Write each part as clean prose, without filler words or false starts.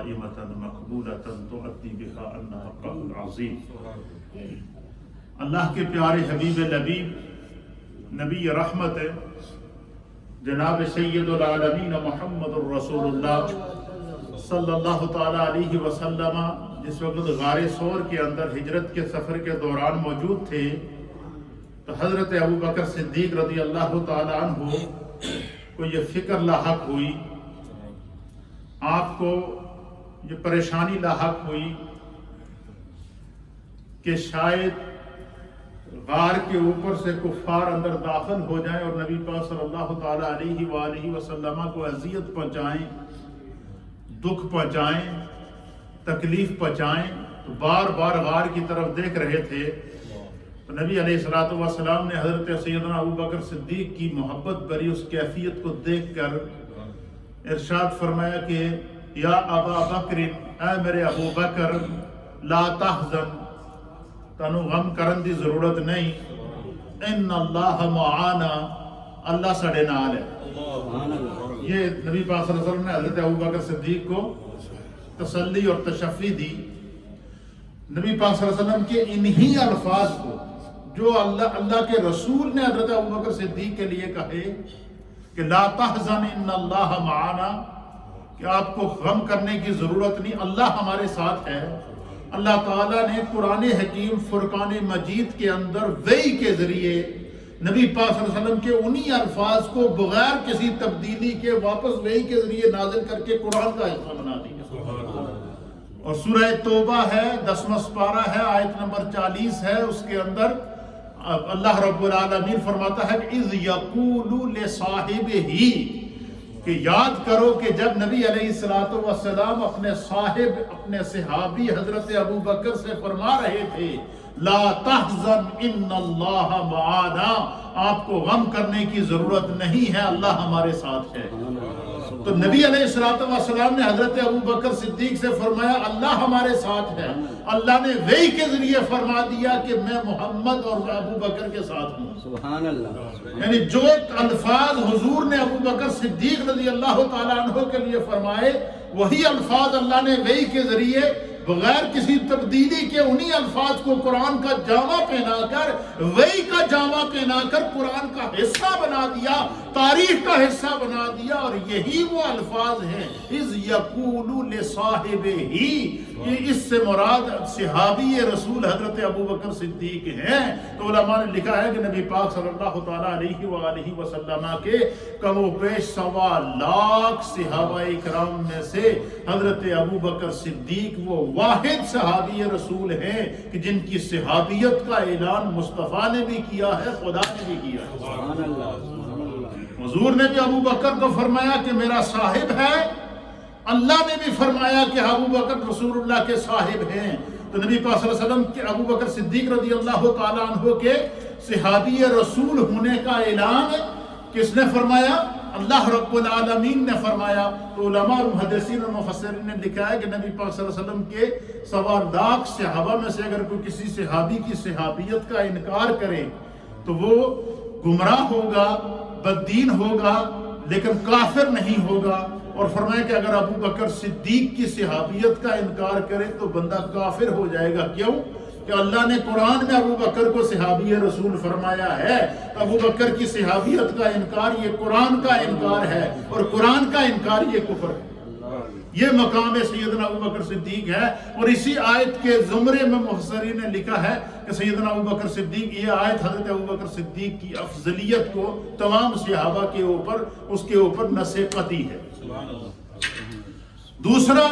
قائمة مقبولة تؤدي بها عنا حقه العظيم۔ اللہ کے پیارے حبیب لبیب نبی رحمت جناب سید العالمین محمد الرسول اللہ صلی اللہ تعالی علیہ وسلم جس وقت غار ثور کے اندر ہجرت کے سفر کے دوران موجود تھے تو حضرت ابو بکر صدیق رضی اللہ تعالی عنہ کو یہ فکر لاحق ہوئی، آپ کو یہ پریشانی لاحق ہوئی کہ شاید غار کے اوپر سے کفار اندر داخل ہو جائیں اور نبی پاک صلی اللہ تعالی علیہ وآلہ وسلم کو اذیت پہنچائیں، دکھ پہنچائیں، تکلیف پہنچائیں۔ تو بار بار غار کی طرف دیکھ رہے تھے تو نبی علیہ الصلوۃ والسلام نے حضرت سیدنا ابو بکر صدیق کی محبت بری اس کیفیت کو دیکھ کر ارشاد فرمایا کہ یا ابا بکر، اے میرے ابو بکر، لا تحزن، تنو غم کرن دی ضرورت نہیں، ان اللہ معانا، اللہ سڑے نال ہے۔ یہ نبی پاک صلی اللہ علیہ وسلم نے حضرت ابو بکر صدیق کو تسلی اور تشفی دی۔ نبی پاک صلی اللہ علیہ وسلم کے انہی الفاظ کو جو اللہ کے رسول نے حضرت ابو بکر صدیق کے لیے کہے کہ لا تحزن ان اللہ معانا، کہ آپ کو غم کرنے کی ضرورت نہیں، اللہ ہمارے ساتھ ہے۔ اللہ تعالیٰ نے قرآن حکیم فرقان مجید کے اندر وحی کے ذریعے نبی پاک صلی اللہ علیہ وسلم کے انہی الفاظ کو بغیر کسی تبدیلی کے واپس وحی کے ذریعے نازل کر کے قرآن کا حصہ بنا دیا۔ اور سورہ توبہ ہے، 10واں سپارہ ہے، آیت نمبر 40 ہے، اس کے اندر اللہ رب العالمین فرماتا ہے کہ اذ یقول لصاحبہ، کہ یاد کرو کہ جب نبی علیہ السلام اپنے صاحب، اپنے صحابی حضرت ابو بکر سے فرما رہے تھے لا تحزن ان اللہ معانا، آپ کو غم کرنے کی ضرورت نہیں ہے، اللہ ہمارے ساتھ ہے۔ تو نبی علیہ السلام نے حضرت ابو بکر صدیق سے فرمایا اللہ ہمارے ساتھ ہے۔ اللہ نے وحی کے ذریعے فرما دیا کہ میں محمد اور ابو بکر کے ساتھ ہوں۔ سبحان اللہ۔ یعنی جو الفاظ حضور نے ابو بکر صدیق رضی اللہ تعالیٰ عنہ کے لیے فرمائے، وہی الفاظ اللہ نے وحی کے ذریعے بغیر کسی تبدیلی کے انہی الفاظ کو قرآن کا جامع پہنا کر، وحی کا جامع پہنا کر قرآن کا حصہ بنا دیا، تاریخ کا حصہ بنا دیا۔ اور یہی وہ الفاظ ہیں اذ یقول لصاحبہ، اس سے مراد صحابی رسول حضرت ابو بکر صدیق ہیں۔ تو علماء نے لکھا ہے کہ نبی پاک صلی اللہ تعالیٰ علیہ وآلہ وسلم کے کم و بیش 1.25 لاکھ صحابہ اکرام میں سے حضرت ابو بکر صدیق وہ واحد صحابی رسول ہیں کہ جن کی صحابیت کا اعلان مصطفیٰ نے بھی کیا ہے، خدا نے بھی کیا ہے۔ سبحان اللہ۔ حضور نے بھی ابو بکر کو فرمایا کہ میرا صاحب ہے، اللہ نے بھی فرمایا کہ ابو بکر رسول اللہ کے صاحب ہیں۔ تو نبی پاک صلی اللہ علیہ وسلم کے ابو بکر صدیق رضی اللہ تعالیٰ عنہ کے صحابی رسول ہونے کا اعلان کس نے فرمایا؟ اللہ رب العالمین نے فرمایا۔ تو علماء اور محدثین اور مفسرین نے لکھا ہے کہ نبی پاک صلی اللہ علیہ وسلم کے 1.25 لاکھ صحابہ میں سے اگر کوئی کسی صحابی کی صحابیت کا انکار کرے تو وہ گمراہ ہوگا، بددین ہوگا، لیکن کافر نہیں ہوگا۔ اور فرمایا کہ اگر ابو بکر صدیق کی صحابیت کا انکار کرے تو بندہ کافر ہو جائے گا۔ کیوں؟ کہ اللہ نے قرآن میں ابو بکر کو صحابی رسول فرمایا ہے۔ ابو بکر کی صحابیت کا انکار یہ قرآن کا انکار ہے، اور قرآن کا انکار یہ کفر ہے۔ یہ مقام سیدنا ابو بکر صدیق ہے۔ اور اسی آیت کے زمرے میں مفسرین نے لکھا ہے کہ سیدنا ابو بکر صدیق، یہ آیت حضرت ابو بکر صدیق کی افضلیت کو تمام صحابہ کے اوپر، اس کے اوپر نص قطعی ہے۔ دوسرا،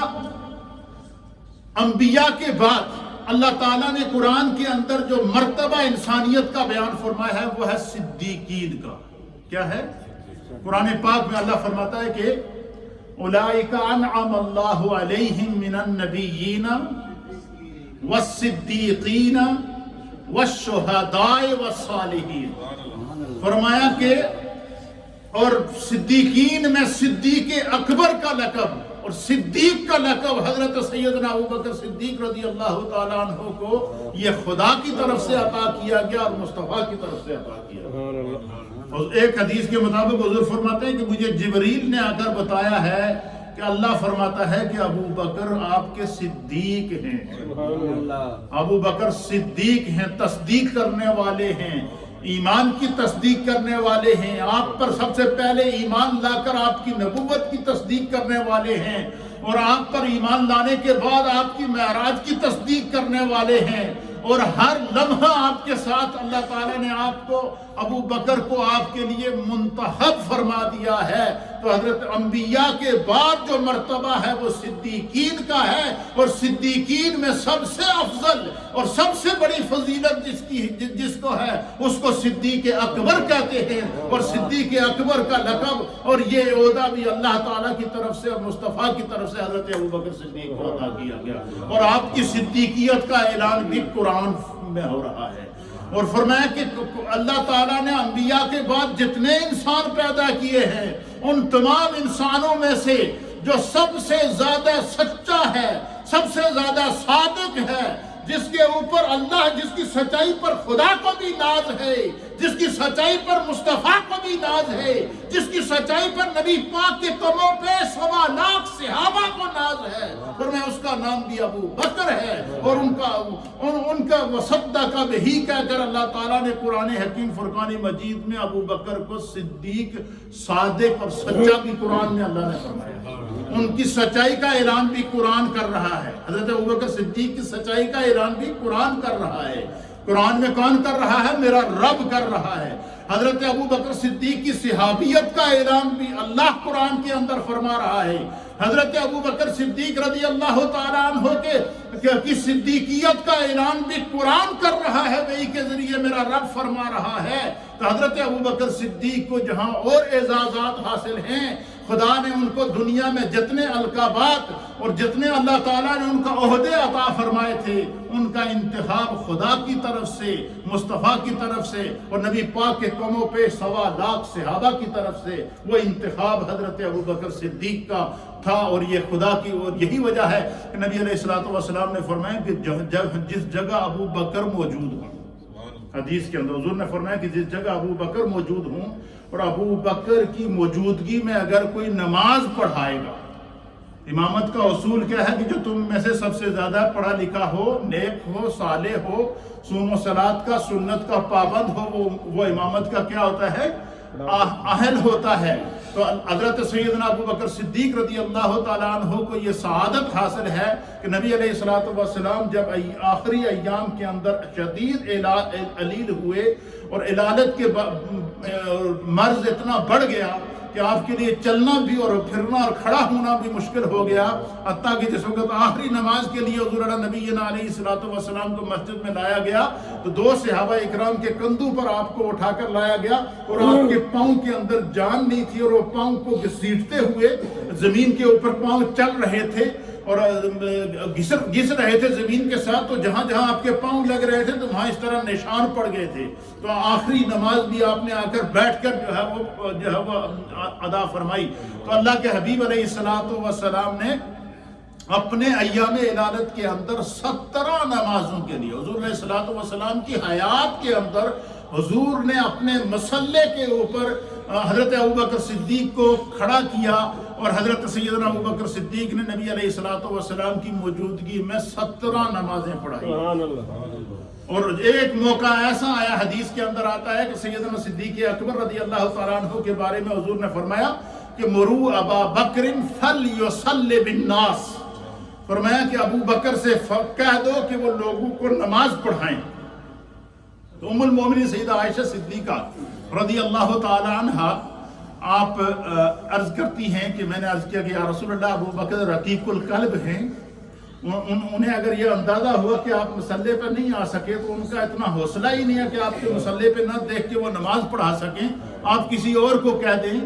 انبیاء کے بعد اللہ تعالیٰ نے قرآن کے اندر جو مرتبہ انسانیت کا بیان فرمایا ہے وہ ہے صدیقین کا۔ کیا ہے؟ قرآن پاک میں اللہ فرماتا ہے کہ اولئک انعم اللہ علیہم من النبیین والصدیقین والشہداء والصالحین۔ فرمایا کہ اور صدیقین میں صدیق اکبر کا لقب اور صدیق کا لقب حضرت سیدنا ابو بکر صدیق رضی اللہ تعالیٰ عنہ کو یہ خدا کی طرف سے عطا کیا گیا اور مصطفیٰ کی طرف سے عطا کیا۔ اور ایک حدیث کے مطابق حضور فرماتے ہیں کہ مجھے جبریل نے آ کر بتایا ہے کہ کہ اللہ فرماتا ہے کہ ابو بکر آپ کے صدیق ہیں، ابو بکر صدیق ہیں، تصدیق کرنے والے ہیں، ایمان کی تصدیق کرنے والے ہیں، آپ پر سب سے پہلے ایمان لا کر آپ کی نبوت کی تصدیق کرنے والے ہیں، اور آپ پر ایمان لانے کے بعد آپ کی معراج کی تصدیق کرنے والے ہیں، اور ہر لمحہ آپ کے ساتھ اللہ تعالیٰ نے آپ کو، ابو بکر کو آپ کے لیے منتخب فرما دیا ہے۔ تو حضرت انبیاء کے بعد جو مرتبہ ہے وہ صدیقین کا ہے، اور صدیقین میں سب سے افضل اور سب سے بڑی فضیلت جس کو ہے اس کو صدیق اکبر کہتے ہیں، اور صدیق اکبر کا لقب اور یہ عہدہ بھی اللہ تعالیٰ کی طرف سے اور مصطفیٰ کی طرف سے حضرت ابو بکر صدیق کو عطا کیا گیا، اور آپ کی صدیقیت کا اعلان بھی قرآن میں ہو رہا ہے۔ اور فرمایا کہ اللہ تعالیٰ نے انبیاء کے بعد جتنے انسان پیدا کیے ہیں ان تمام انسانوں میں سے جو سب سے زیادہ سچا ہے، سب سے زیادہ صادق ہے، جس کے اوپر اللہ، جس کی سچائی پر خدا کو بھی ناز ہے، جس کی سچائی پر مصطفیٰ کو بھی ناز ہے، جس کی سچائی پر نبی پاک کے قدموں پہ 1.25 لاکھ صحابہ کو ناز ہے، اور میں اس کا نام بھی ابو بکر ہے، اور ان کا وصدق بہ کہہ کر اللہ تعالیٰ نے قرآن حکیم فرقان مجید میں ابو بکر کو صدیق، صادق اور سچا بھی قرآن میں اللہ نے فرمایا۔ ان کی سچائی کا اعلان بھی قرآن کر رہا ہے، حضرت ابو بکر صدیق کی سچائی کا اعلان بھی قرآن کر رہا ہے۔ قرآن میں کون کر رہا ہے؟ میرا رب کر رہا ہے۔ حضرت ابو بکر صدیق کی صحابیت کا اعلان بھی اللہ قرآن کے اندر فرما رہا ہے۔ حضرت ابو بکر صدیق رضی اللہ تعالیٰ عنہ کی صدیقیت کا اعلان بھی قرآن کر رہا ہے، وہی کے ذریعے میرا رب فرما رہا ہے۔ تو حضرت ابو بکر صدیق کو جہاں اور اعزازات حاصل ہیں، خدا نے ان کو دنیا میں جتنے القابات اور جتنے اللہ تعالیٰ نے ان کا عہدے عطا فرمائے تھے، ان کا انتخاب خدا کی طرف سے، مصطفیٰ کی طرف سے، اور نبی پاک کے قدموں پہ 1.25 لاکھ صحابہ کی طرف سے وہ انتخاب حضرت ابو بکر صدیق کا تھا۔ اور یہ خدا کی، اور یہی وجہ ہے کہ نبی علیہ الصلوۃ والسلام نے فرمایا کہ جس جگہ ابو بکر موجود ہوں، حدیث کے اندر حضور نے فرمایا کہ جس جگہ ابو بکر موجود ہوں، اور ابو بکر کی موجودگی میں اگر کوئی نماز پڑھائے گا، امامت کا اصول کیا ہے کہ جو تم میں سے سب سے زیادہ پڑھا لکھا ہو، نیک ہو، صالح ہو، صوم و صلات کا، سنت کا پابند ہو، وہ امامت کا کیا ہوتا ہے؟ اہل ہوتا ہے۔ تو حضرت سیدنا ابو بکر صدیق رضی اللہ تعالیٰ عنہ کو یہ سعادت حاصل ہے کہ نبی علیہ الصلوۃ والسلام جب آخری ایام کے اندر شدید علیل ہوئے اور علالت کے مرض اتنا بڑھ گیا کہ آپ کے لیے چلنا بھی اور پھرنا اور کھڑا ہونا بھی مشکل ہو گیا، حتیٰ کہ جس وقت آخری نماز کے لیے حضور نبینا علیہ الصلوۃ والسلام کو مسجد میں لایا گیا تو 2 صحابہ اکرام کے کندھوں پر آپ کو اٹھا کر لایا گیا، اور آپ کے پاؤں کے اندر جان نہیں تھی، اور وہ پاؤں کو گھسیٹتے ہوئے زمین کے اوپر پاؤں چل رہے تھے اور گھس رہے تھے زمین کے ساتھ، تو جہاں جہاں آپ کے پاؤں لگ رہے تھے تو وہاں اس طرح نشان پڑ گئے تھے۔ تو آخری نماز بھی آپ نے آ کر بیٹھ کر جو ہے وہ ادا فرمائی۔ تو اللہ کے حبیب علیہ السلام نے اپنے ایام علالت کے اندر 17 نمازوں کے لیے، حضور علیہ السلام کی حیات کے اندر حضور نے اپنے مصلے کے اوپر حضرت ابو بکر صدیق کو کھڑا کیا، اور حضرت سیدنا ابو بکر صدیق نے نبی علیہ السلام کی موجودگی میں 17 نمازیں پڑھائی۔ اور ایک موقع ایسا آیا، حدیث کے اندر آتا ہے کہ سیدنا صدیق اکبر رضی اللہ تعالیٰ عنہ کے بارے میں حضور نے فرمایا کہ مرو ابا بکر فلیصلی بالناس، فرمایا کہ ابو بکر سے کہہ دو کہ وہ لوگوں کو نماز پڑھائیں۔ تو ام المومنین سیدہ عائشہ صدیقہ رضی اللہ تعالیٰ عنہ آپ عرض کرتی ہیں کہ میں نے عرض کیا کہ یا رسول اللہ، ابو بکر رقیق القلب ہیں، انہیں اگر یہ اندازہ ہوا کہ آپ مسلح پہ نہیں آ سکے تو ان کا اتنا حوصلہ ہی نہیں ہے کہ آپ کے مسلح پہ نہ دیکھ کے وہ نماز پڑھا سکیں، آپ کسی اور کو کہہ دیں،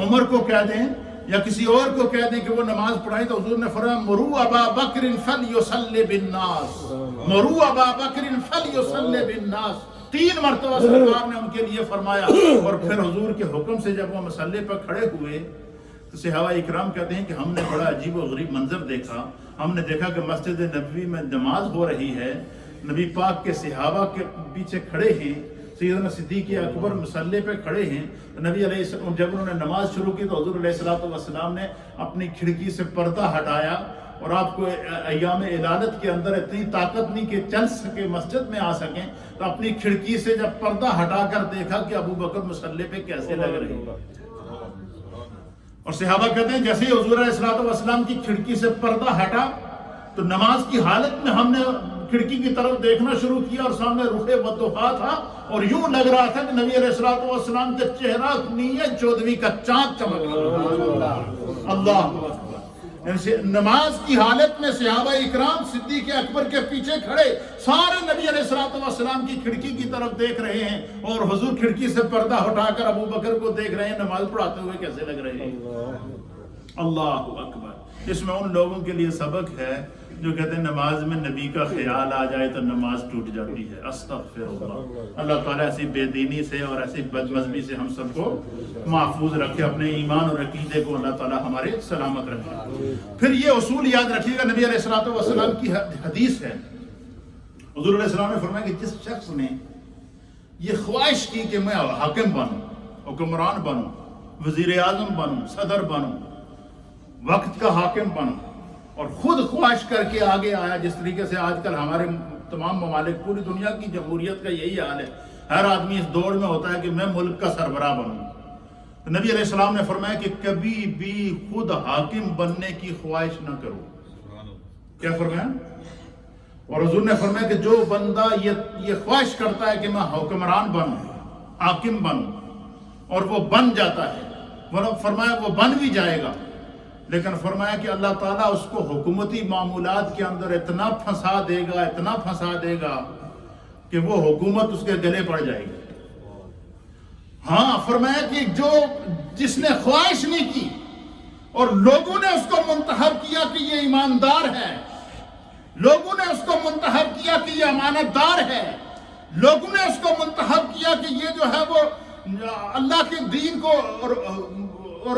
عمر کو کہہ دیں یا کسی اور کو کہہ دیں کہ وہ نماز پڑھائیں۔ تو حضور نے فرمایا مرو ابا بکر فلیصلی بالناس، مرو ابا بکر فلیصلی بالناس، 3 مرتبہ سرکار نے ان کے لیے فرمایا۔ اور پھر حضور کے حکم سے جب وہ مسلح پر کھڑے ہوئے تو صحابہ اکرام کہتے ہیں کہ ہم نے بڑا عجیب و غریب منظر دیکھا، ہم نے دیکھا کہ مسجد نبوی میں نماز ہو رہی ہے، نبی پاک کے صحابہ کے پیچھے کھڑے ہیں، سیدنا صدیق اکبر مصلی پہ کھڑے ہیں، نبی علیہ السلام جب انہوں نے نماز شروع کی تو حضور علیہ السلام نے اپنی کھڑکی سے پردہ ہٹایا، اور آپ کو ایام علالت کے اندر اتنی طاقت نہیں کہ چل سکے مسجد میں آ سکیں، تو اپنی کھڑکی سے جب پردہ ہٹا کر دیکھا کہ ابو بکر مصلی پہ کیسے لگ رہے ہیں، اور صحابہ کہتے ہیں جیسے ہی حضور علیہ السلام کی کھڑکی سے پردہ ہٹا تو نماز کی حالت میں ہم نے کھڑکی کی طرف دیکھنا شروع کیا، اور سامنے رخ وضحا تھا، اور یوں لگ رہا تھا کہ نبی علیہ السلام کا چہرہ نیت 14ویں کا چاند چمک رہا ہے۔ اللہ، نماز کی حالت میں صحابہ اکرام صدیق اکبر کے پیچھے کھڑے سارے نبی علیہ السلام کی کھڑکی کی طرف دیکھ رہے ہیں، اور حضور کھڑکی سے پردہ ہٹا کر ابو بکر کو دیکھ رہے ہیں نماز پڑھاتے ہوئے کیسے لگ رہے ہیں۔ اللہ اکبر۔ اس میں ان لوگوں کے لیے سبق ہے جو کہتے ہیں نماز میں نبی کا خیال آ جائے تو نماز ٹوٹ جاتی ہے۔ استغفر اللہ۔ اللہ تعالیٰ ایسی بے دینی سے اور ایسی بدمذہبی سے ہم سب کو محفوظ رکھے، اپنے ایمان اور عقیدے کو اللہ تعالیٰ ہمارے سلامت رکھے۔ پھر یہ اصول یاد رکھیے گا، نبی علیہ السلام کی حدیث ہے، حضور علیہ السلام نے فرمایا کہ جس شخص نے یہ خواہش کی کہ میں حاکم بنوں، حکمران بنوں، وزیر اعظم بنوں، صدر بنوں، وقت کا حاکم بنوں، اور خود خواہش کر کے آگے آیا، جس طریقے سے آج کل ہمارے تمام ممالک، پوری دنیا کی جمہوریت کا یہی حال ہے، ہر آدمی اس دوڑ میں ہوتا ہے کہ میں ملک کا سربراہ بنوں۔ تو نبی علیہ السلام نے فرمایا کہ کبھی بھی خود حاکم بننے کی خواہش نہ کرو۔ کیا فرمایا؟ اور حضور نے فرمایا کہ جو بندہ یہ خواہش کرتا ہے کہ میں حکمران بنوں، حاکم بنوں، اور وہ بن جاتا ہے، فرمایا وہ بن بھی جائے گا، لیکن فرمایا کہ اللہ تعالیٰ اس کو حکومتی معاملات کے اندر اتنا پھنسا دے گا، اتنا پھنسا دے گا کہ وہ حکومت اس کے گلے پڑ جائے گی۔ ہاں، فرمایا کہ جس نے خواہش نہیں کی اور لوگوں نے اس کو منتخب کیا کہ یہ ایماندار ہے، لوگوں نے اس کو منتخب کیا کہ یہ امانت دار ہے، لوگوں نے اس کو منتخب کیا کہ یہ جو ہے وہ اللہ کے دین کو اور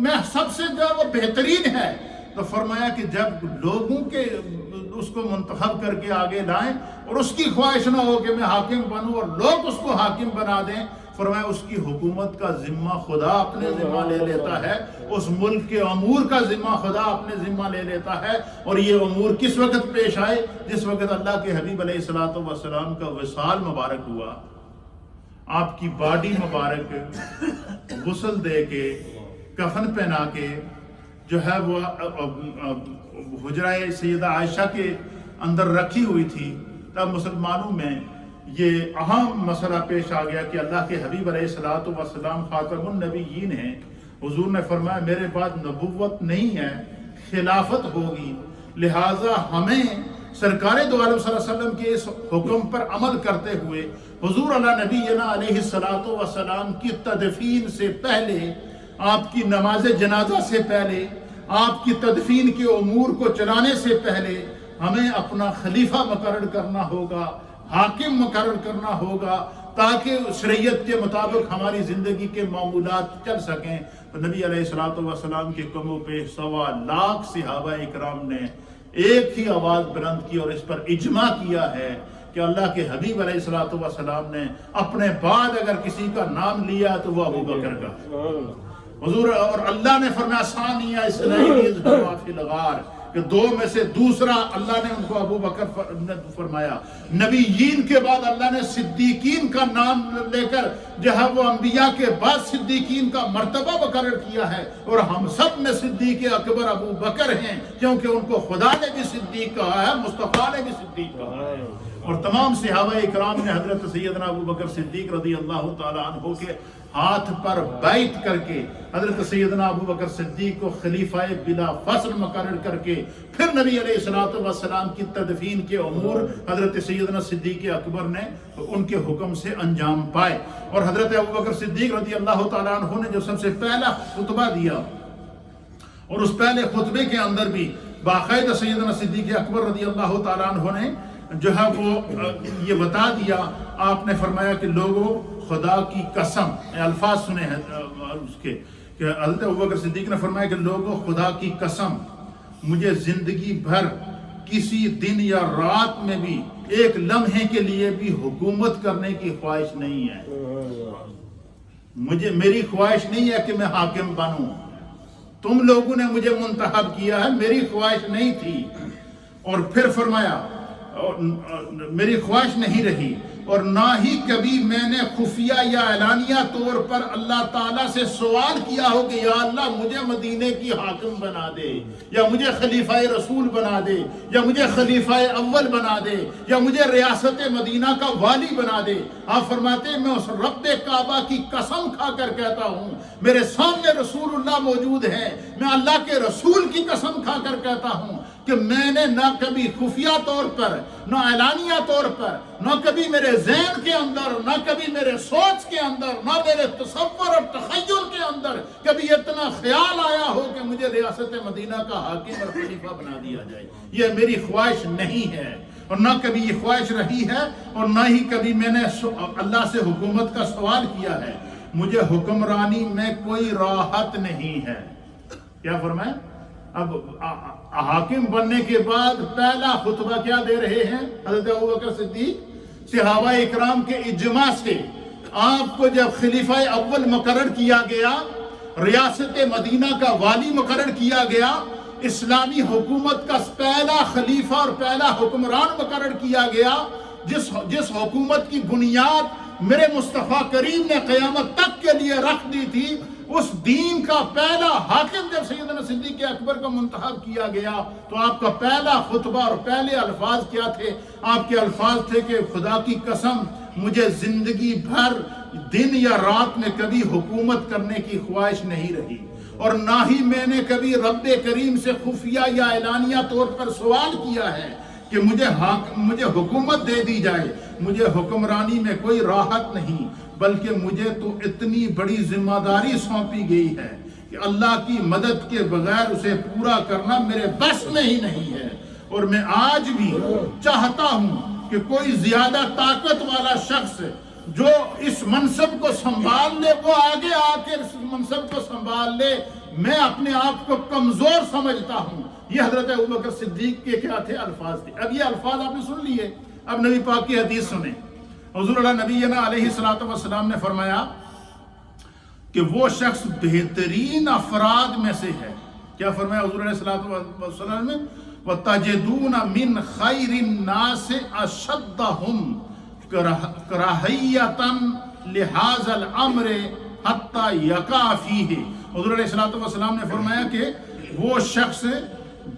میں سب سے جو وہ بہترین ہے، تو فرمایا کہ جب لوگوں کے اس کو منتخب کر کے آگے لائیں اور اس کی خواہش نہ ہو کہ میں حاکم بنوں اور لوگ اس کو حاکم بنا دیں، فرمایا اس کی حکومت کا ذمہ خدا اپنے ذمہ لے لیتا ہے، اس ملک کے امور کا ذمہ خدا اپنے ذمہ لے لیتا ہے۔ اور یہ امور کس وقت پیش آئے؟ جس وقت اللہ کے حبیب علیہ السلام کا وصال مبارک ہوا، آپ کی باڈی مبارک غسل دے کے، کفن پہنا کے جو ہے وہ حجرہ سیدہ عائشہ کے اندر رکھی ہوئی تھی، تب مسلمانوں میں یہ اہم مسئلہ پیش آ گیا کہ اللہ کے حبیب علیہ السلام خاتم النبیین ہیں۔ حضور نے فرمایا میرے بعد نبوت نہیں ہے، خلافت ہوگی، لہٰذا ہمیں سرکار دو عالم صلی اللہ علیہ وسلم کے اس حکم پر عمل کرتے ہوئے حضور علیہ نبینا علیہ السلام کی تدفین سے پہلے، آپ کی نماز جنازہ سے پہلے، آپ کی تدفین کے امور کو چلانے سے پہلے ہمیں اپنا خلیفہ مقرر کرنا ہوگا، حاکم مقرر کرنا ہوگا، تاکہ شریعت کے مطابق ہماری زندگی کے معمولات چل سکیں۔ تو نبی علیہ السلام کے قدموں پہ 1.25 لاکھ صحابہ اکرام نے ایک ہی آواز بلند کی اور اس پر اجماع کیا ہے کہ اللہ کے حبیب علیہ السلام نے اپنے بعد اگر کسی کا نام لیا تو وہ ابو بکر کا۔ حضور اور اللہ نے فرمایا ثانیہ اثنین اذ ہما فی الغار، کہ دو میں سے دوسرا اللہ نے ان کو ابو بکر فرمایا۔ نبیین کے بعد اللہ نے صدیقین کا نام لے کر جو ہے وہ انبیاء کے بعد صدیقین کا مرتبہ مقرر کیا ہے، اور ہم سب میں صدیق اکبر ابو بکر ہیں، کیونکہ ان کو خدا نے بھی صدیق کہا ہے، مصطفیٰ نے بھی صدیق کہا ہے۔ اور تمام صحابہ اکرام نے حضرت سیدنا ابو بکر صدیق رضی اللہ تعالیٰ عنہ کے ہاتھ پر بیعت کر کے حضرت سیدنا ابو بکر صدیق کو خلیفہ بلا فصل مقرر کر کے پھر نبی علیہ السلام کی تدفین کے امور حضرت سیدنا صدیق اکبر نے ان کے حکم سے انجام پائے۔ اور حضرت ابو بکر صدیق رضی اللہ تعالیٰ عنہ نے جو سب سے پہلا خطبہ دیا، اور اس پہلے خطبے کے اندر بھی باقاعدہ سیدنا صدیق اکبر رضی اللہ تعالیٰ عنہ نے جو ہے وہ یہ بتا دیا، آپ نے فرمایا کہ لوگوں خدا کی قسم، الفاظ سنے ہیں اس کے کہ حضرت ابوبکر صدیق نے فرمایا کہ لوگوں خدا کی قسم، مجھے زندگی بھر کسی دن یا رات میں بھی ایک لمحے کے لیے بھی حکومت کرنے کی خواہش نہیں ہے. میری خواہش نہیں ہے کہ میں حاکم بنوں. تم لوگوں نے مجھے منتخب کیا ہے، میری خواہش نہیں تھی. اور پھر فرمایا میری خواہش نہیں رہی، اور نہ ہی کبھی میں نے خفیہ یا اعلانیہ طور پر اللہ تعالیٰ سے سوال کیا ہو کہ یا اللہ مجھے مدینے کی حاکم بنا دے، یا مجھے خلیفہ رسول بنا دے، یا مجھے خلیفہ اول بنا دے، یا مجھے ریاست مدینہ کا والی بنا دے. آپ فرماتے ہیں میں اس رب کعبہ کی قسم کھا کر کہتا ہوں، میرے سامنے رسول اللہ موجود ہے، میں اللہ کے رسول کی قسم کھا کر کہتا ہوں کہ میں نے نہ کبھی خفیہ طور پر، نہ اعلانیہ طور پر، نہ کبھی میرے ذہن کے اندر، نہ کبھی میرے سوچ کے اندر، نہ میرے تصور اور تخیل کے اندر کبھی اتنا خیال آیا ہو کہ مجھے ریاست مدینہ کا حاکم اور خلیفہ بنا دیا جائے. یہ میری خواہش نہیں ہے، اور نہ کبھی یہ خواہش رہی ہے، اور نہ ہی کبھی میں نے اللہ سے حکومت کا سوال کیا ہے. مجھے حکمرانی میں کوئی راحت نہیں ہے. کیا فرمائے؟ اب حاکم بننے کے بعد پہلا خطبہ کیا دے رہے ہیں حضرت ابوبکر صدیق؟ صحابہ اکرام کے اجماع سے آپ کو جب خلیفہ اول مقرر کیا گیا، ریاست مدینہ کا والی مقرر کیا گیا، اسلامی حکومت کا پہلا خلیفہ اور پہلا حکمران مقرر کیا گیا، جس حکومت کی بنیاد میرے مصطفیٰ کریم نے قیامت تک کے لیے رکھ دی تھی، اس دین کا پہلا حاکم جب سیدنا صدیق اکبر کو منتخب کیا گیا تو آپ کا پہلا خطبہ اور پہلے الفاظ کیا تھے؟ آپ کے الفاظ تھے کہ خدا کی قسم مجھے زندگی بھر دن یا رات میں کبھی حکومت کرنے کی خواہش نہیں رہی، اور نہ ہی میں نے کبھی رب کریم سے خفیہ یا اعلانیہ طور پر سوال کیا ہے کہ مجھے حکومت دے دی جائے. مجھے حکمرانی میں کوئی راحت نہیں، بلکہ مجھے تو اتنی بڑی ذمہ داری سونپی گئی ہے کہ اللہ کی مدد کے بغیر اسے پورا کرنا میرے بس میں ہی نہیں ہے. اور میں آج بھی چاہتا ہوں کہ کوئی زیادہ طاقت والا شخص جو اس منصب کو سنبھال لے وہ آگے آ کے اس منصب کو سنبھال لے. میں اپنے آپ کو کمزور سمجھتا ہوں. یہ حضرت ابوبکر صدیق کے کیا تھے؟ الفاظ تھے. اب یہ الفاظ آپ نے سن لیے، اب نبی پاک کی حدیث سنیں. حضور اللہ نبینا علیہ السلام نے فرمایا کہ وہ شخص بہترین افراد میں سے ہے. کیا فرمایا حضور علیہ السلام نے؟ وَتَجِدُونَ مِنْ خَيْرِ النَّاسِ أَشَدَّهُمْ كَرَاهِيَّةً لِهَذَا الْأَمْرِ حَتَّى يَقَعَ فِيهِ. حضور علیہ السلام نے فرمایا کہ وہ شخص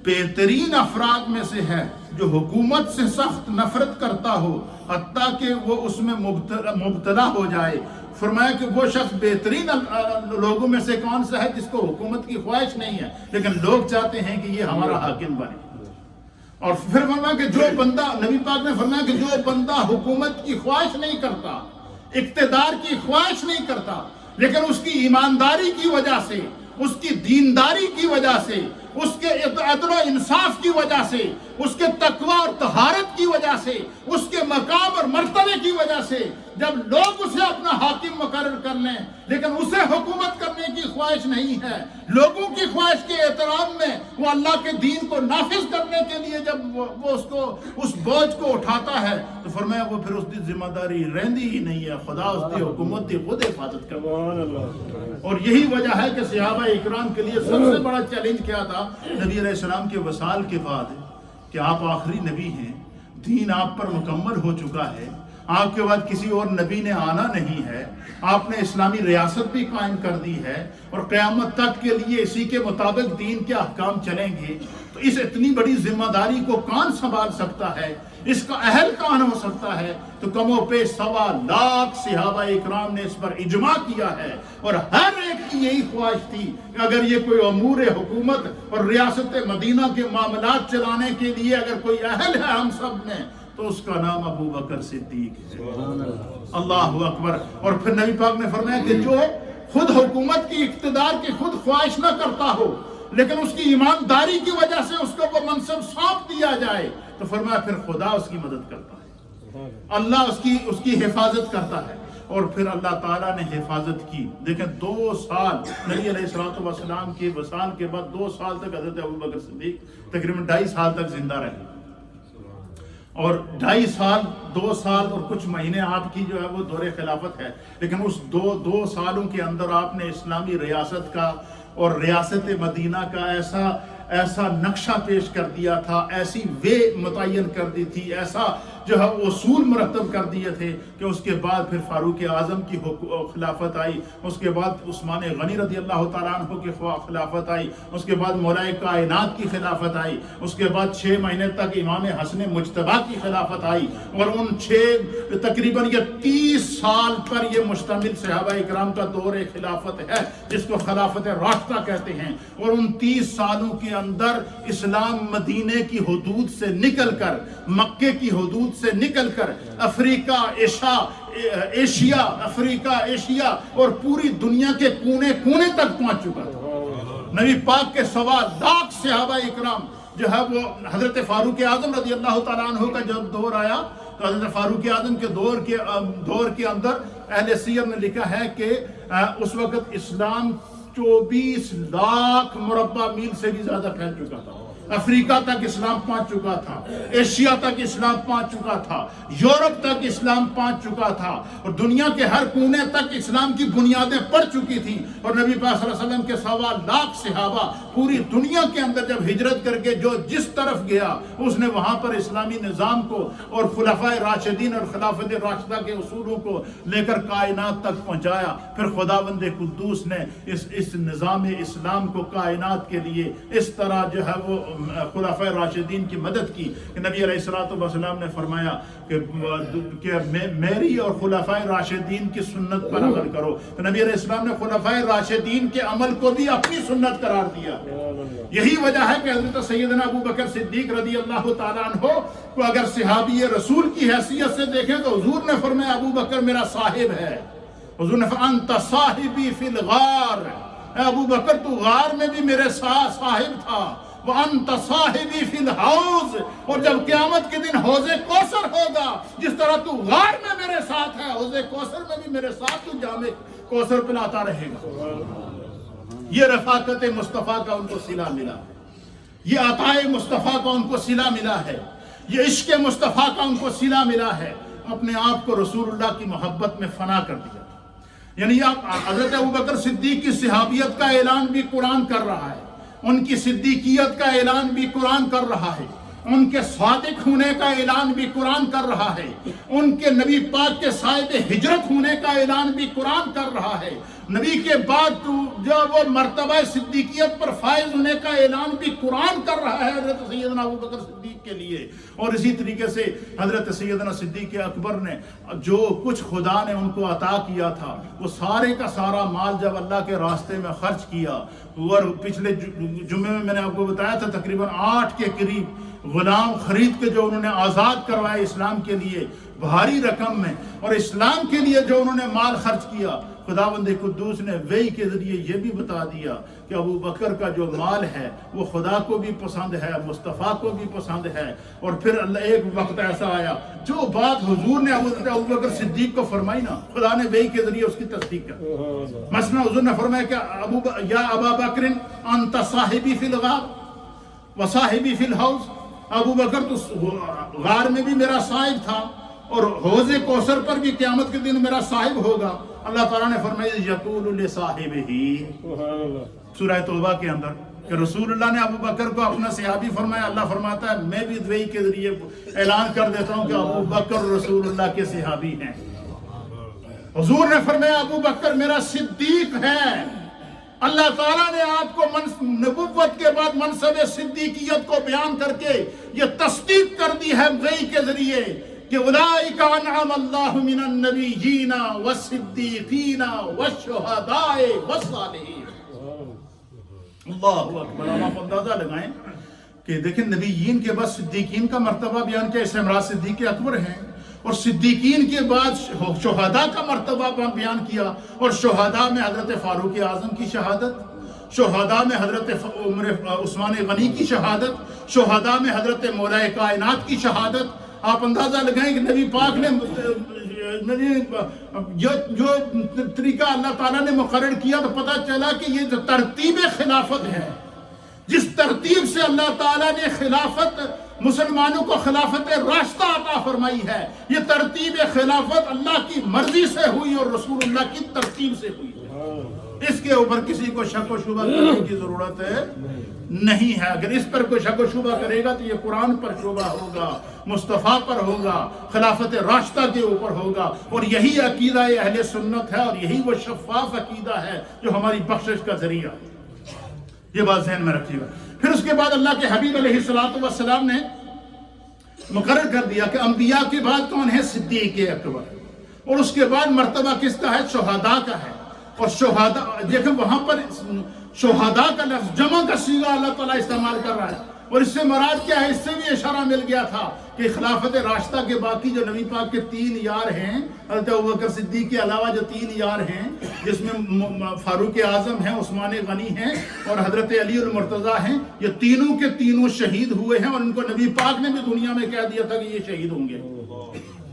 بہترین افراد میں سے ہے جو حکومت سے سخت نفرت کرتا ہو حتیٰ کہ وہ اس میں مبتلا ہو جائے. فرمایا کہ وہ شخص بہترین لوگوں میں سے کون سا ہے؟ جس کو حکومت کی خواہش نہیں ہے لیکن لوگ چاہتے ہیں کہ یہ ہمارا حاکم بنے. اور پھر فرمایا کہ جو بندہ، نبی پاک نے فرمایا کہ جو بندہ حکومت کی خواہش نہیں کرتا، اقتدار کی خواہش نہیں کرتا، لیکن اس کی ایمانداری کی وجہ سے، اس کی دینداری کی وجہ سے، اس کے عدل و انصاف کی وجہ سے، اس کے تقوی اور طہارت کی وجہ سے، اس کے مقام اور مرتبے کی وجہ سے جب لوگ اسے اپنا حاکم مقرر کر لیں لیکن اسے حکومت کرنے کی خواہش نہیں ہے، لوگوں کی خواہش کے احترام میں وہ اللہ کے دین کو نافذ کرنے کے لیے جب وہ اس بوجھ کو اٹھاتا ہے تو فرمایا وہ پھر اس کی ذمہ داری رہندی ہی نہیں ہے. خدا اس کی حکومت کی خود حفاظت کرتا. اور یہی وجہ ہے کہ صحابہ اکرام کے لیے سب سے بڑا چیلنج کیا تھا نبی علیہ السلام کے وصال کے بعد کہ آپ آخری نبی ہیں، دین آپ پر مکمل ہو چکا ہے، آپ کے بعد کسی اور نبی نے آنا نہیں ہے، آپ نے اسلامی ریاست بھی قائم کر دی ہے اور قیامت تک کے لیے اسی کے مطابق دین کے احکام چلیں گے. تو اس اتنی بڑی ذمہ داری کو کون سنبھال سکتا ہے؟ اس کا اہل کون ہو سکتا ہے؟ تو کم و بیش 1.25 لاکھ صحابہ اکرام نے اس پر اجماع کیا ہے اور ہر ایک کی یہی خواہش تھی کہ اگر یہ کوئی امور حکومت اور ریاست مدینہ کے معاملات چلانے کے لیے اگر کوئی اہل ہے ہم سب میں تو اس کا نام ابوبکر صدیق ہے. اللہ اکبر. اور پھر نبی پاک نے فرمایا کہ جو خود حکومت کی اقتدار کی خود خواہش نہ کرتا ہو لیکن اس کی ایمانداری کی وجہ سے اس کو وہ منصب سونپ دیا جائے تو فرمایا پھر خدا اس کی مدد کرتا ہے، اللہ اس کی حفاظت کرتا ہے. اور پھر اللہ تعالیٰ نے حفاظت کی. دیکھیں 2 سال نبی علیہ السلام کے وصال کے بعد 2 سال تک حضرت ابوبکر صدیق تقریباً 2.5 سال تک زندہ رہے. اور 2.5 سال 2 سال اور کچھ مہینے آپ کی جو ہے وہ دور خلافت ہے، لیکن اس دو سالوں کے اندر آپ نے اسلامی ریاست کا اور ریاست مدینہ کا ایسا نقشہ پیش کر دیا تھا، ایسی وے متعین کر دی تھی، ایسا جو ہے اصول مرتب کر دیے تھے کہ اس کے بعد پھر فاروق اعظم کی خلافت آئی، اس کے بعد عثمان غنی رضی اللہ تعالیٰ عنہ کی خلافت آئی، اس کے بعد مولا کائنات کی خلافت آئی، اس کے بعد 6 مہینے تک امام حسن مجتبیٰ کی خلافت آئی، اور ان تقریباً یہ 30 سال پر یہ مشتمل صحابہ اکرام کا دور خلافت ہے جس کو خلافت راشدہ کہتے ہیں۔ اور ان 30 سالوں کے اندر اسلام مدینے کی حدود سے نکل کر، مکے کی حدود سے نکل کر افریقہ ایشیا اور پوری دنیا کے کونے کونے تک پہنچ چکا تھا۔ نبی پاک کے 1.25 لاکھ صحابہ اکرام جو ہے وہ حضرت فاروق اعظم رضی اللہ تعالیٰ عنہ کا جب دور آیا تو حضرت فاروق اعظم کے دور کے اندر اہل سیر نے لکھا ہے کہ اس وقت اسلام 24 لاکھ مربع میل سے بھی زیادہ پھیل چکا تھا۔ افریقہ تک اسلام پہنچ چکا تھا، ایشیا تک اسلام پہنچ چکا تھا، یورپ تک اسلام پہنچ چکا تھا، اور دنیا کے ہر کونے تک اسلام کی بنیادیں پڑ چکی تھیں۔ اور نبی پاک صلی اللہ علیہ وسلم کے 1.25 لاکھ صحابہ پوری دنیا کے اندر جب ہجرت کر کے جو جس طرف گیا اس نے وہاں پر اسلامی نظام کو اور خلفائے راشدین اور خلافت راشدہ کے اصولوں کو لے کر کائنات تک پہنچایا۔ پھر خداوند قدوس نے اس نظام اسلام کو کائنات کے لیے اس طرح جو ہے وہ خلفائے راشدین کی مدد کی کہ نبی علیہ الصلوۃ والسلام نے فرمایا کہ میری اور خلفائے راشدین کی سنت پر عمل کرو۔ تو نبی علیہ السلام نے خلفائے راشدین کے عمل کو بھی اپنی سنت قرار دیا۔ یہی وجہ ہے کہ حضرت سیدنا ابو بکر صدیق رضی اللہ تعالیٰ عنہ کو اگر صحابی رسول کی حیثیت سے دیکھیں تو حضور نے فرمایا ابو بکر میرا صاحب ہے۔ حضور نے فرمایا انت صاحبی فی الغار، اے ابو بکر تو غار میں بھی میرے صاحب تھا۔ وَأَنْتَ صَاحِبِي فِي الْحَوْضِ، اور جب قیامت کے دن حوض کوثر ہوگا جس طرح تو غار میں میرے ساتھ ہے، حوض کوثر میں بھی میرے ساتھ تو جام کوثر پلاتا رہے گا۔ یہ رفاقت مصطفیٰ کا ان کو صلہ ملا، یہ عطائے مصطفیٰ کا ان کو صلہ ملا ہے، یہ عشق مصطفیٰ کا ان کو صلہ ملا ہے۔ اپنے آپ کو رسول اللہ کی محبت میں فنا کر دیا، یعنی حضرت ابوبکر صدیق کی صحابیت کا اعلان بھی قرآن کر رہا ہے، ان کی صدیقیت کا اعلان بھی قرآن کر رہا ہے، ان کے صادق ہونے کا اعلان بھی قرآن کر رہا ہے، ان کے نبی پاک کے صاحب ہجرت ہونے کا اعلان بھی قرآن کر رہا ہے، نبی کے بعد جو وہ مرتبہ صدیقیت پر فائز ہونے کا اعلان بھی قرآن کر رہا ہے حضرت سیدنا ابوبکر صدیق کے لیے۔ اور اسی طریقے سے حضرت سیدنا صدیق اکبر نے جو کچھ خدا نے ان کو عطا کیا تھا وہ سارے کا سارا مال جب اللہ کے راستے میں خرچ کیا، اور پچھلے جمعے میں نے آپ کو بتایا تھا تقریباً 8 کے قریب غلام خرید کے جو انہوں نے آزاد کروائے اسلام کے لیے بھاری رقم میں، اور اسلام کے لیے جو انہوں نے مال خرچ کیا، خداوند قدوس نے وحی کے ذریعے یہ بھی بتا دیا کہ ابو بکر کا جو مال ہے وہ خدا کو بھی پسند ہے، مصطفیٰ کو بھی پسند ہے۔ اور پھر اللہ ایک وقت ایسا آیا جو بات حضور نے ابو بکر صدیق کو فرمائی نا، خدا نے وحی کے ذریعے اس کی تصدیق کر۔ مثلا حضور نے فرمایا کہ یا ابا بکر انت صاحبی فی الغار و صاحبی فی الحوض، ابو بکر تو غار میں بھی میرا صاحب تھا اور حوض کوثر پر بھی قیامت کے دن میرا صاحب ہوگا۔ اللہ تعالیٰ نے فرمایا یقول لصاحبہ، سورہ توبہ کے اندر، کہ رسول اللہ نے ابو بکر کو اپنا صحابی فرمایا۔ اللہ فرماتا ہے میں بھی وحی کے ذریعے اعلان کر دیتا ہوں کہ ابو بکر رسول اللہ کے صحابی ہیں۔ حضور نے فرمایا ابو بکر میرا صدیق ہے۔ اللہ تعالیٰ نے آپ کو نبوت کے بعد منصب صدیقیت کو بیان کر کے یہ تصدیق کر دی ہے وحی کے ذریعے کہ اولئک انعم اللہ من النبیین والصدیقین والشہداء والصالحین۔ اللہ اکبر۔ آپ اندازہ لگائیں کہ دیکھیں نبیین کے بعد صدیقین کا مرتبہ بیان کیا، اس سے مراد صدیق اکبر ہیں، اور صدیقین کے بعد شہداء کا مرتبہ بیان کیا، اور شہداء میں حضرت فاروق اعظم کی شہادت، شہداء میں حضرت عثمان غنی کی شہادت، شہداء میں حضرت مولا کائنات کی شہادت۔ آپ اندازہ لگائیں کہ نبی پاک نے جو طریقہ اللہ تعالیٰ نے مقرر کیا تو پتہ چلا کہ یہ جو ترتیب خلافت ہے جس ترتیب سے اللہ تعالیٰ نے خلافت مسلمانوں کو خلافت راشدہ عطا فرمائی ہے، یہ ترتیب خلافت اللہ کی مرضی سے ہوئی اور رسول اللہ کی ترتیب سے ہوئی ہے۔ اس کے اوپر کسی کو شک و شبہ کرنے کی ضرورت نہیں ہے۔ اگر اس پر کوئی شک و شبہ کرے گا تو یہ قرآن پر شبہ ہوگا، مصطفیٰ پر ہوگا، خلافت راشدہ کے اوپر ہوگا، اور یہی عقیدہ اہل سنت ہے، اور یہی وہ شفاف عقیدہ ہے جو ہماری بخشش کا ذریعہ ہے۔ یہ بات ذہن میں رکھیے گا۔ پھر اس کے بعد اللہ کے حبیب علیہ السلام نے مقرر کر دیا کہ انبیاء کے بعد کون ہے؟ صدیق اکبر، اور اس کے بعد مرتبہ کس کا ہے؟ شہداء کا ہے۔ اور شہداء دیکھیں وہاں پر شہداء کا لفظ جمع کا صیغہ اللہ تعالیٰ استعمال کر رہا ہے، اور اس سے مراد کیا ہے؟ اس سے بھی اشارہ مل گیا تھا کہ خلافت راشدہ کے باقی جو نبی پاک کے 3 یار ہیں، حضرت ابوبکر صدیق کے علاوہ جو 3 یار ہیں، جس میں فاروق اعظم ہیں، عثمان غنی ہیں، اور حضرت علی المرتضیٰ ہیں، یہ تینوں کے تینوں شہید ہوئے ہیں، اور ان کو نبی پاک نے بھی دنیا میں کہہ دیا تھا کہ یہ شہید ہوں گے۔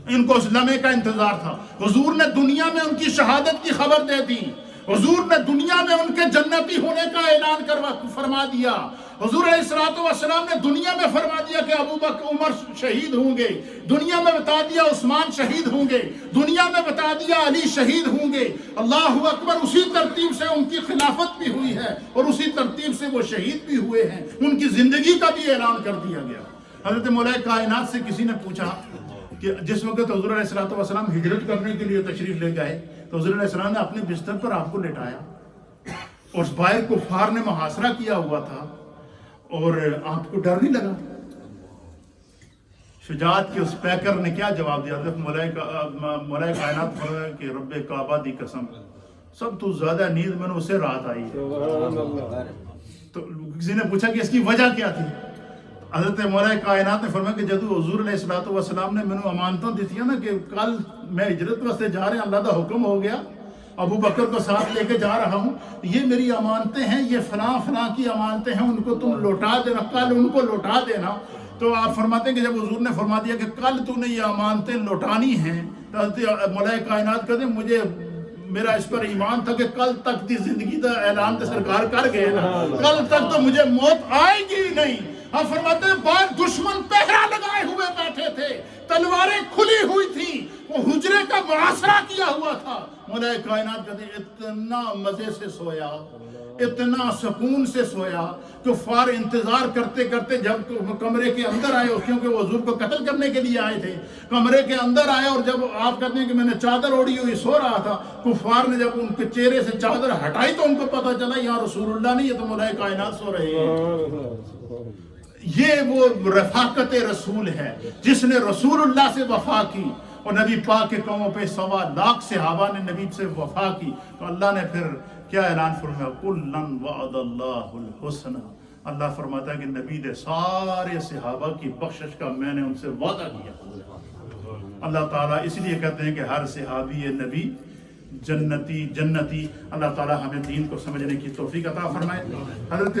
ان کو اس لمحے کا انتظار تھا۔ حضور نے دنیا میں ان کی شہادت کی خبر دے دی، حضور نے دنیا میں ان کے جنتی ہونے کا اعلان فرما دیا، حضور علیہ السلام نے دنیا میں فرما دیا کہ ابوبکر عمر شہید ہوں گے، دنیا میں بتا دیا عثمان شہید ہوں گے، دنیا میں بتا دیا علی شہید ہوں گے۔ اللہ اکبر، اسی ترتیب سے ان کی خلافت بھی ہوئی ہے، اور اسی ترتیب سے وہ شہید بھی ہوئے ہیں، ان کی زندگی کا بھی اعلان کر دیا گیا۔ حضرت مولا کائنات سے کسی نے پوچھا کہ جس وقت حضور علیہ السلام ہجرت کرنے کے لیے تشریف لے گئے تو حضور علیہ السلام نے اپنے بستر پر آپ کو لٹایا، اور باہر کفار نے محاصرہ کیا ہوا تھا، اور آپ کو ڈر نہیں لگا؟ شجاعت کے اس پیکر نے کیا جواب دیا؟ حضرت مولا کائنات فرمایا کہ رب کعبہ دی قسم، سب تو زیادہ نیند میں نے اسے رات آئی ہے۔ تو کسی نے پوچھا کہ اس کی وجہ کیا تھی؟ حضرت مولا کائنات نے فرمایا کہ جدو حضور علیہ السلام نے میں نے امانتوں دی تھی نا کہ کل میں ہجرت واسطے جا رہے ہیں، اللہ کا حکم ہو گیا، ابو بکر کو ساتھ لے کے جا رہا ہوں، یہ میری امانتیں ہیں، یہ فلاں کی امانتیں ہیں، ان کو تم لوٹا دینا، کل ان کو لوٹا دینا۔ تو آپ فرماتے ہیں کہ جب حضور نے فرما دیا کہ کل تو نے یہ امانتیں لوٹانی ہیں، تو حضرت مولا کائنات کہتے ہیں مجھے میرا اس پر ایمان تھا کہ کل تک دی زندگی کا اعلان تو سرکار کر گئے نا، کل تک تو مجھے موت آئے گی نہیں۔ آپ فرماتے ہیں بعد دشمن پہرا لگائے ہوئے بیٹھے تھے، تلواریں کھلی ہوئی تھی، وہ حجرے کا محاصرہ کیا ہوا تھا۔ مولا کائنات کہتے ہیں اتنا مزے سے سویا، اتنا سکون سے سویا، کفار انتظار کرتے کرتے جب کمرے کے اندر آئے، کیونکہ وہ حضور کو قتل کرنے کے لیے آئے تھے، کمرے کے اندر آئے، اور جب آپ کہتے ہیں کہ میں نے چادر اوڑھی ہوئی سو رہا تھا، کفار نے جب ان کے چہرے سے چادر ہٹائی تو ان کو پتا چلا یہاں رسول اللہ نہیں، یہ تو مولا کائنات سو رہے ہیں۔ یہ وہ رفاقت رسول ہے جس نے رسول اللہ سے وفا کی، اور نبی پاک کے قوموں پہ 1.25 لاکھ صحابہ نے نبی سے وفا کی، تو اللہ نے پھر کیا اعلان فرمایا؟ کُلًا وعد اللہ الحسنى، اللہ فرماتا ہے کہ نبی نے سارے صحابہ کی بخشش کا میں نے ان سے وعدہ کیا۔ اللہ تعالیٰ اس لیے کہتے ہیں کہ ہر صحابی نبی جنتی۔ اللہ تعالیٰ ہمیں دین کو سمجھنے کی توفیق عطا فرمائے۔ حضرت